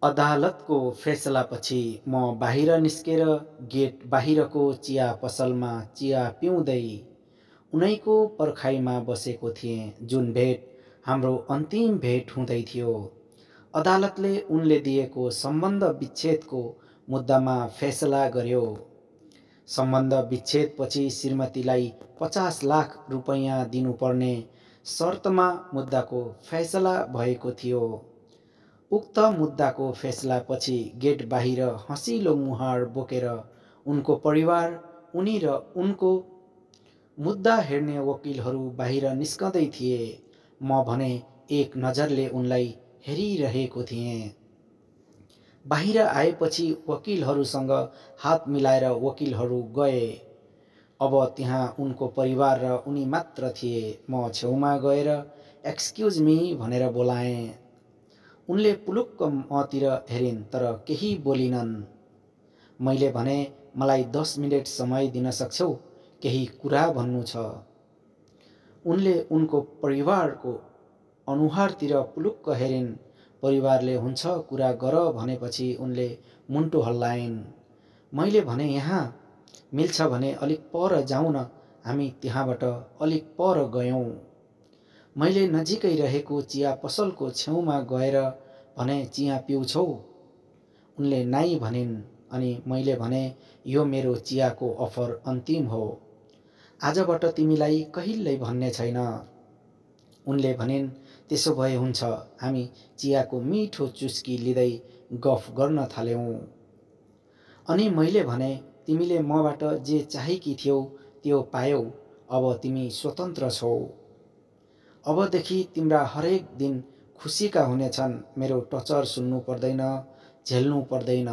अदालतको फैसलापछि म बाहिर निस्केर गेट बाहिरको चिया पसलमा चिया पिउँदै उनैको पर्खाइमा बसेको थिएँ। जुन भेट हाम्रो अन्तिम भेट हुँदै थियो। अदालतले उनले दिएको सम्बन्ध विच्छेदको मुद्दामा फैसला गर्यो। सम्बन्ध विच्छेदपछि श्रीमतीलाई 50 लाख रुपैयाँ दिनुपर्ने शर्तमा मुद्दाको फैसला भएको थियो। उक्त मुद्दाको फैसलापछि गेट बाहिर हँसिलो मुहार बोकेर उनको परिवार, उनी र उनको मुद्दा हेर्ने वकिलहरू बाहिर निस्कँदै थिए। म भने एक नजरले उनलाई हेरिरहेको थिएँ। बाहिर आएपछि वकिलहरूसँग हात मिलाएर वकिलहरू गए। अब त्यहाँ उनको परिवार र उनी मात्र थिए। म छेउमा गएर एक्सक्युज मी भनेर बोलाएँ। उनले पुलुक्क मतिर हेरिन् तर केही बोलिनन्। मैले भने, मलाई 10 मिनेट समय दिन सक्छौ, केही कुरा भन्नु छ। उनले उनको परिवारको अनुहारतिर पुलुक्क हेरिन्। परिवारले हुन्छ कुरा गर भनेपछि उनले मुन्टो हल्लाइन्। मैले भने, यहाँ मिल्छ भने अलिक पर जाउँ न। हामी त्यहाँबाट अलिक पर गयौँ। मैले नजिकै रहेको चिया पसलको छेउमा गएर भने, चिया पिउँछौ? उनले नाइ भनिन्। अनि मैले भने, यो मेरो चियाको अफर अन्तिम हो। आजबाट तिमीलाई कहिल्यै भन्ने छैन। उनले भनिन्, त्यसो भए हुन्छ। हामी चियाको मिठो चुस्की लिँदै गफ गर्न थाल्यौँ। अनि मैले भने, तिमीले मबाट जे चाहेकी थियौ त्यो पायौ। अब तिमी स्वतन्त्र छौ। अबदेखि तिम्रा हरेक दिन खुसीका हुनेछन्। मेरो टचर सुन्नु पर्दैन, झेल्नु पर्दैन।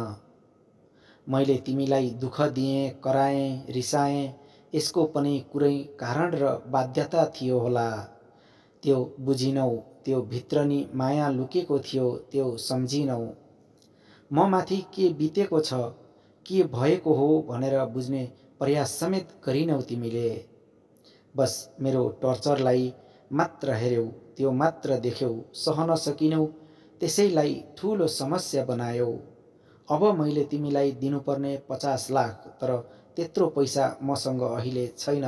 मैले तिमीलाई दुःख दिएँ, कराएँ, रिसाएँ। यसको पनि कुनै कारण र बाध्यता थियो होला। त्यो बुझिनौ। त्यो भित्र नि माया लुकेको थियो, त्यो सम्झिनौ। म माथि के बितेको छ, के भएको हो भनेर बुझ्ने प्रयास समेत गरिनौ तिमीले। बस मेरो टर्चरलाई मात्र हेर्यौ, त्यो मात्र देख्यौ, सहन सकिनौ, त्यसैलाई ठूलो समस्या बनायौ। अब मैले तिमीलाई दिनुपर्ने 50 लाख, तर त्यत्रो पैसा मसँग अहिले छैन।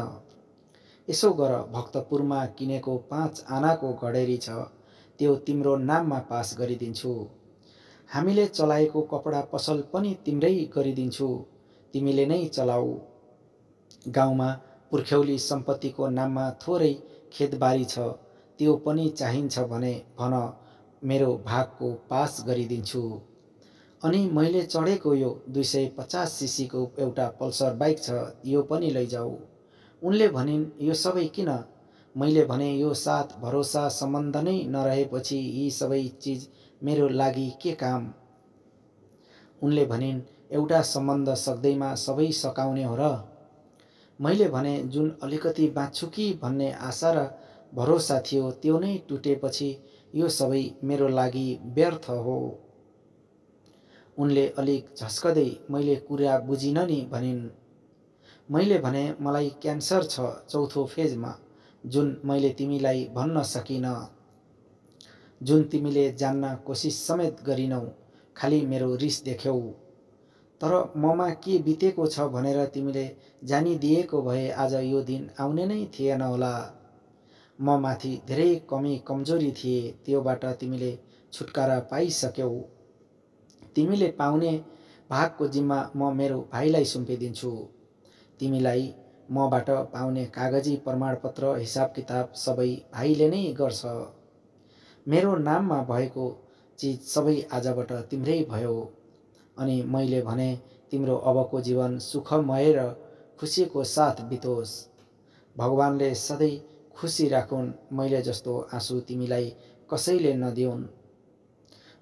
यसो गर, भक्तपुरमा किनेको 5 आनाको घडेरी छ, त्यो तिम्रो नाममा पास गरिदिन्छु। हामीले चलाएको कपडा पसल पनि तिम्रै गरिदिन्छु, तिमीले नै चलाऊ। गाउँमा पुर्ख्यौली सम्पत्तिको नाममा थोरै खेतबारी छ, त्यो पनि चाहिन्छ भने भन, मेरो भागको पास गरिदिन्छु। अनि मैले चढेको यो 250 सीसीको एउटा पल्सर बाइक छ, यो पनि लैजाऊ। उनले भनिन्, यो सबै किन? मैले भने, यो साथ भरोसा सम्बन्ध नै नरहेपछि यी सबै चिज मेरो लागि के काम? उनले भनिन्, एउटा सम्बन्ध सक्दैमा सबै सकाउने हो र? मैले भने, जुन अलिकति बाँच्छु कि भन्ने आशा र भरोसा थियो त्यो नै टुटेपछि यो सबै मेरो लागि व्यर्थ हो। उनले अलिक झस्कदै, मैले कुरा बुझिन नि भनिन्। मैले भने, मलाई क्यान्सर छ 4थो फेजमा, जुन मैले तिमीलाई भन्न सकिन, जुन तिमीले जान्न कोसिस समेत गरिनौ, खालि मेरो रिस देख्यौ। तर ममा के बितेको छ भनेर तिमीले जानिदिएको भए आज यो दिन आउने नै थिएन होला। म माथि धेरै कमी कमजोरी थिए, त्योबाट तिमीले छुटकारा पाइसक्यौ। तिमीले पाउने भागको जिम्मा म मेरो भाइलाई सुम्पिदिन्छु। तिमीलाई मबाट पाउने कागजी प्रमाणपत्र, हिसाब किताब सबै भाइले नै गर्छ। मेरो नाममा भएको चिज सबै आजबाट तिम्रै भयो। अनि मैले भने, तिम्रो अबको जीवन सुखमय र खुसीको साथ बितोस्। भगवानले सधैँ खुसी राखुन्। मैले जस्तो आँसु तिमीलाई कसैले नदिउन्।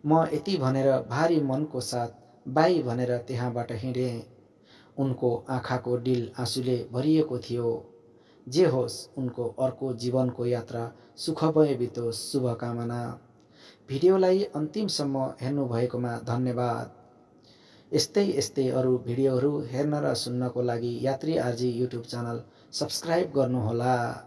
म यति भनेर भारी मनको साथ बाई भनेर त्यहाँबाट हिँडेँ। उनको आँखाको डिल आँसुले भरिएको थियो। जे होस्, उनको अर्को जीवनको यात्रा सुखमय बितोस्। शुभकामना। भिडियोलाई अन्तिमसम्म हेर्नुभएकोमा धन्यवाद। यस्तै अरू भिडियोहरू हेर्न र सुन्नको लागि यात्री आरजी युट्युब च्यानल सब्स्क्राइब गर्नुहोला।